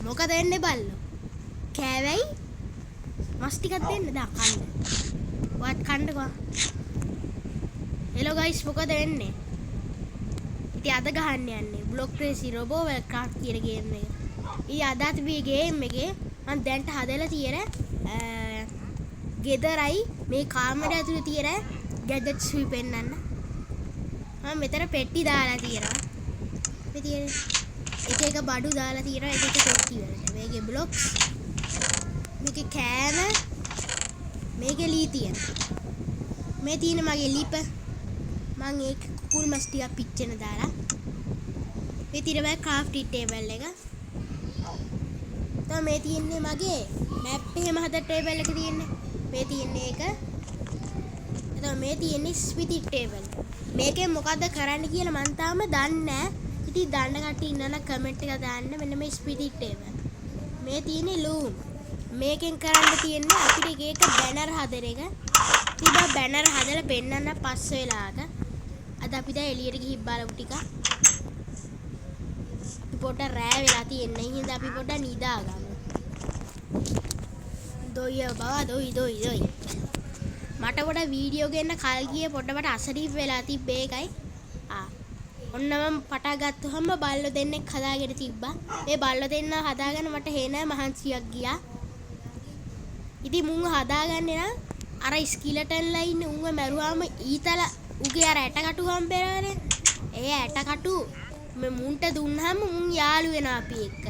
මොකද වෙන්නේ බල්ලෝ? කෑවයි මස් ටිකක් දෙන්න දා කන්න. වත් කන්නකෝ. හෙලෝ ගයිස් මොකද වෙන්නේ? ඉතින් අද ගහන්න යන්නේ බ්ලොක් ක්‍රේසි රොබෝ වෙල්ක්‍රාෆ්ට් කියන ගේම් එක. ඊ අද අපි ගේම් එකේ මම දැන්ට හදලා තියෙන ගෙදරයි මේ කාමරය ඇතුලේ තියෙන ගැජට්ස් පෙන්නන්න. මම මෙතන පෙට්ටි දාලා තියෙනවා. මේ තියෙන එක එක බඩු දාලා තියෙනවා එක එක පෙට්ටි වලට. මේකේ බ්ලොක්ස්, මේකේ කෑම, මේකේ ලී තියෙනවා. මේ තියෙන මගේ ලිප. මම ඒක කුකුල් මස් ටිකක් පිච්චෙන දාලා. මේ තියෙන මගේ ක්‍රාෆ්ටින් ටේබල් එක. තව මේ තියෙන්නේ මගේ මැප් එහෙම හද ටේබල් එක තියෙන්නේ. මේ තියෙන්නේ ඒක. එතකොට මේ තියෙන්නේ ස්විති ටේබල්. මේකෙන් මොකද්ද කරන්න කියලා මම තාම දන්නේ නැහැ. ඉතින් දන්න කට්ටිය ඉන්නවනම් කමෙන්ට් එක දාන්න. මෙන්න මේ ස්විති ටේබල්. මේ තියෙන්නේ ලූම්. මේකෙන් කරන්න තියෙන්නේ අපිට එක එක බැනර් හදන එක. ඉතින් බැනර් හදලා පෙන්නන්න පස්ස වෙලාවක. අද අපි දැන් එළියට ගිහින් බලමු ටිකක්. පොඩ රෑ වෙලා තියෙන්නේ. හින්දා අපි පොඩ නිදාගමු. දොයි බා දොයි. මට පොඩ වීඩියෝ ගන්න කල් ගියේ පොඩ්ඩකට අසනීප වෙලා තිබ්බේ ඒකයි. ඔන්න මම පටන් ගත්තාම බල්ලෝ දෙන්නෙක් හදාගෙන තිබ්බා. මේ බල්ලෝ දෙන්න හදාගන්න මට හේන මහන්සියක් ගියා. ඉතින් මුං හදාගන්නේ නම් අර ස්කිලටන්ලා ඉන්නේ උන්ව මැරුවාම ඊතල උගේ අර ඇටකටු හම්බෙනවනේ. ඒ ඇටකටු මේ මුන්ට දුන්නාම මුන් යාළු වෙනවා අපි එක්ක.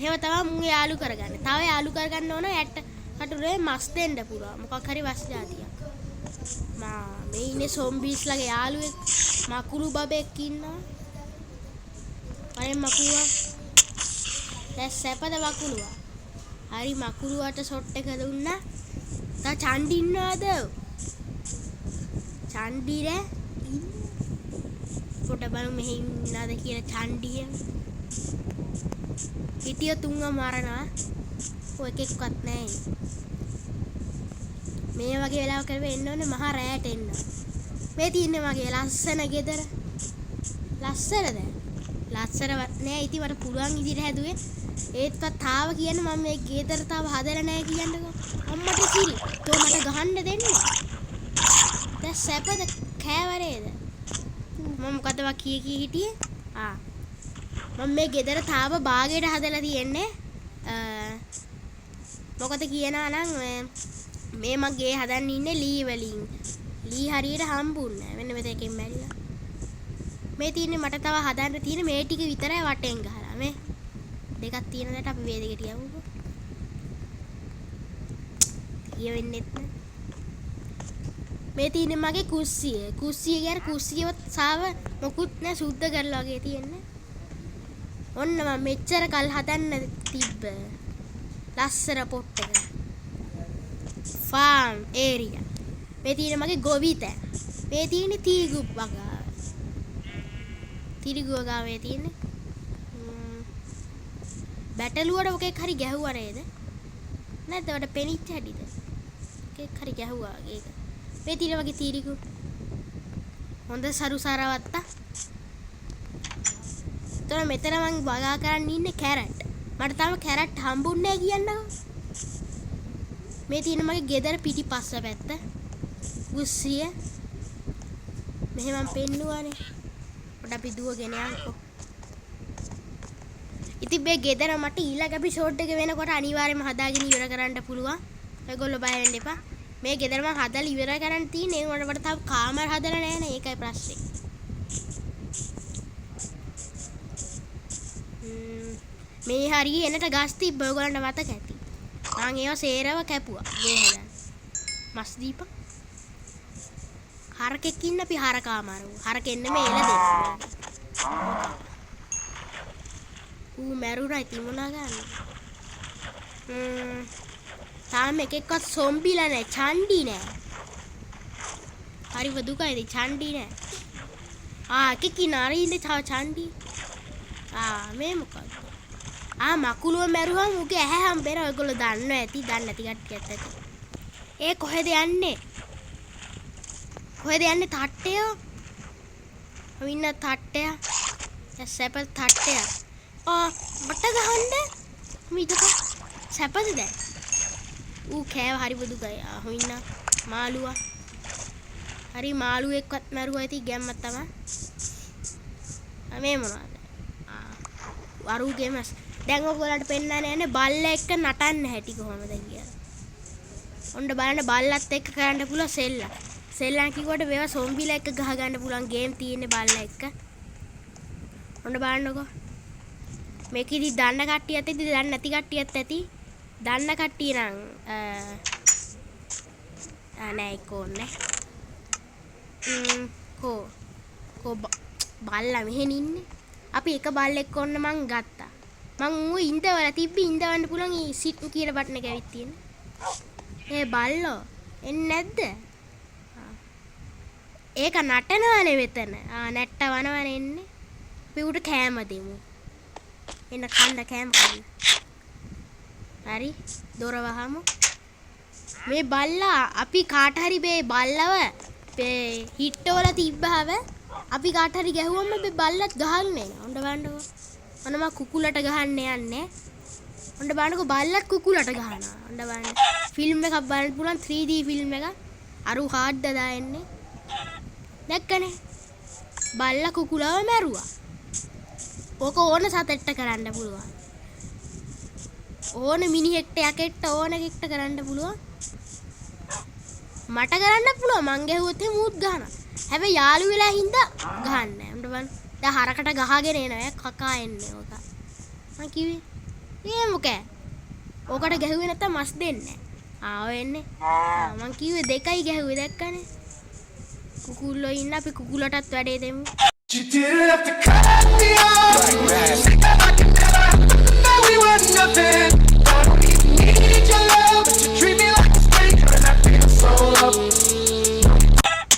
එහෙම තමයි මුන් යාළු කරගන්නේ. තව යාළු කරගන්න ඕන ඇටකටුනේ මස් දෙන්න පුළුවන්. මොකක් හරි වස් જાතියක්. මේ ඉන්නේ සොම්බීස්ලාගේ යාළුවෙක් මකුළු බබෙක් ඉන්නවා. අනේ මකුළුවා. දැන් සැපද මකුළුවා. හරි මකුළුවාට ෂොට් එක දුන්නා. තා චණ්ඩි ඉන්නවද? චණ්ඩිරේ පොට බලමු මෙහි ඉන්නවද කියලා චණ්ඩිය. හිටිය තුන්ව මරනවා. ඔය එකෙක්වත් නැහැ. මේ වගේ වෙලාවක එන්න ඕනේ මහා රැයට එන්න. මේ තියෙන්නේ මගේ ලස්සන ගෙදර. ලස්සනද? ලස්සනවත් නෑ. ඉතින් මට පුළුවන් විදිහට හැදුවේ. ඒත්වත් තාව කියන්නේ මම මේ ගෙදර තාව හදලා නෑ කියන්නකෝ. අම්මට සිරි. තෝ මට ගහන්න දෙන්නේ. දැන් සැපද කෑවරේද? මම මොකද කී හිටියේ? මම මේ ගෙදර තාව බාගෙට හදලා තියෙන්නේ. මොකද කියනවා නම් මේ මගේ හදන්න ඉන්නේ ලී වලින්. ලී හරියට හම්බුන්නේ නැහැ. මෙන්න මෙතනකින් මැරිලා. මේ තියෙන්නේ මට තව හදන්න තියෙන මේ ටික විතරයි වටෙන් ගහලා. මේ දෙකක් තියෙන දැට අපි මේ දෙකට යමුකෝ. කියවෙන්නෙත් නෑ. මේ තියෙන්නේ මගේ කුස්සිය. කුස්සිය කියන්නේ කුස්සියවත් සාව මොකුත් නෑ සුද්ධ කරලා වගේ තියෙන්නේ. ඔන්න මම මෙච්චර කල් හදන්න තිබ්බ ලස්සන පොට් එක. Farm area. මේ තියෙන මගේ ගොවිත. මේ තියෙන්නේ තීගු වගාව. තීගු වගාවේ තියෙන්නේ. බැටළුවට මොකෙක් හරි ගැහුවා නේද? නැත්ද වඩ පෙනිච්ච හැටිද? මොකෙක් හරි ගැහුවා ඒක. මේ තියෙන මගේ තීගු. හොඳ සරුසාරවත්තා. තොර මෙතන මං වගා කරන්න ඉන්නේ කැරට්. මට තාම කැරට් හම්බුන්නේ නැහැ කියන්නකෝ. මේ තියෙන මගේ ගෙදර පිටිපස්ස පැත්ත. උස්සිය. මෙහෙම මම පෙන්නුවානේ. පොඩ අපි දුවගෙන යන්කෝ. ඉතින් මේ ගෙදර මට ඊළඟ එපිසෝඩ් එක වෙනකොට අනිවාර්යයෙන්ම හදාගෙන ඉවර කරන්න පුළුවන්. ඔයගොල්ලෝ බය වෙන්න එපා. මේ ගෙදර මම හදලා ඉවර කරන්න තියෙන්නේ. ඒ වුණාට තාම කාමර හදලා නැහැ නේ. ඒකයි ප්‍රශ්නේ. මේ හරිය එනට ගස් තිබ්බ ඔයගොල්ලන්ට මතක ඇති. මං ඒව සේරව කැපුවා. ගේ හදන්න. මස් දීපන්. හරකෙක් ඉන්න අපි හරකා මාරුවා. හරකෙන් නෙමෙයි එළ දෙන්න. ඌ මැරුණා ඉතින් මොනා ගන්න. තාම එකෙක්වත් සොම්බිලා නැහැ. චණ්ඩි නැහැ. හරිව දුකයිද චණ්ඩි නැහැ. එකෙක් ඉන්න අර ඉන්නේ තව චණ්ඩි. මේ මොකක්ද? මකුළුව මැරුවම උගේ ඇහැ හම්බෙන ඔයගොල්ලෝ දන්නවා ඇති. දන්නේ නැති කට්ටියත් ඇති. ඒ කොහෙද යන්නේ? කොහෙද යන්නේ තට්ටය? අවින්න තට්ටය. සැපල් තට්ටය. මට මීතක සැපද දැන් ඌ කෑව හරි බුදුකයි අහුින්න මාළුවා හරි මාළුවෙක්වත් මැරුවා ඇති ගැම්මක් තමයි මේ මොනවද වරුගේ මස් දැන් ඔයගොල්ලන්ට පෙන්නන්න යන්නේ බල්ලා එක්ක නටන්න හැටි කොහමද කියලා ඔන්න බලන්න බල්ලත් එක්ක කරන්න පුළුවන් සෙල්ලම් කිව්වට මේවා සොම්බිලා එක්ක ගහ ගන්න පුළුවන් ගේම් තියෙන්නේ බල්ලා එක්ක ඔන්න බලන්නකෝ මේකෙදි දන්න කට්ටියත් ඇති දන්නේ නැති කට්ටියත් ඇති දන්න කට්ටිය නම් නෑ ඒක ඕනේ කෝ බල්ලා මෙහෙන් ඉන්නේ අපි එක බල්ලෙක් ඔන්න මං ගත්තා මං ඌ ඉඳවල තිබ්බි ඉඳවන්න පුළුවන් ඊ සිට් කියලා බටන් එක ඇවිත් තියෙන්නේ ඒ බල්ලෝ එන්නේ නැද්ද ඒක නටනවනේ මෙතන නැට්ටවනවනේ එන්නේ අපි උට කෑම දෙමු එන්න කන්න කෑම කන්න හරි දොර වහමු මේ බල්ලා අපි කාට හරි මේ බල්ලව හිට්ටවල තිබ්බහව අපි කාට හරි ගැහුවම මේ බල්ලත් ගහන්නේ නෑ ඔන්න බලන්නකෝ අන්න මම කුකුලට ගහන්න යන්නේ ඔන්න බලන්නකෝ බල්ලත් කුකුලට ගහනවා ඔන්න බලන්න ෆිල්ම් එකක් බලන්න පුළුවන් 3D ෆිල්ම් එක අරු හાર્ඩ් දාන්නේ දැක්කනේ බල්ලා කුකුලව මැරුවා ඕක ඕන සතෙක්ට කරන්න පුළුවන් ඕන මිනිහෙක්ට යකෙක්ට ඕන එකෙක්ට කරන්න පුළුවන් මට කරන්න පුළුවන් මං ගැහුවොත් එහෙම ඌත් ගහනවා හැබැයි යාළු වෙලා හින්දා ගහන්නේ නැහැ උඹ බලන්න දැන් හරකට ගහගෙන එනවා කකා එන්නේ ඕක මං කිව්වේ ඒ මොකෑ ඕකට ගැහුවේ නැත්තම් මස් දෙන්නේ ඔය එන්නේ මං කිව්වේ දෙකයි ගැහුවේ දැක්කනේ කුකුල්ලෝ ඉන්න අපි කුකුලටත් වැඩේ දෙමු You didn't have to cut me off. I can never know we were nothing. I don't even need your love, but you treat me like a stranger, and I feel so loved.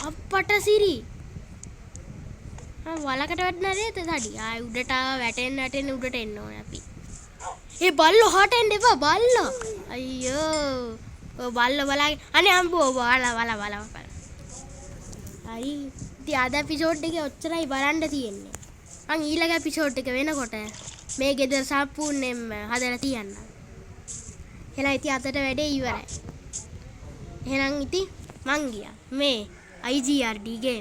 අප්පට සිරි වලකට වැටෙනා නේද සඩි ආයි උඩට වැටෙන්න උඩට එන්න ඕනේ අපි ඒ බල්ලෝ හට එන්න එපා බල්ලෝ අයියෝ ඔය බල්ලෝ බලයි අනේ අම්බෝ වල හරි ඉතින් අද එපිසෝඩ් එකේ ඔච්චරයි බලන්න තියෙන්නේ මං ඊළඟ එපිසෝඩ් එක වෙනකොට මේ ගෙදර සම්පූර්ණයෙන්ම හදලා තියන්න එහෙනම් ඉතින් අදට වැඩේ ඉවරයි එහෙනම් ඉතින් මං ගියා මේ IGRD game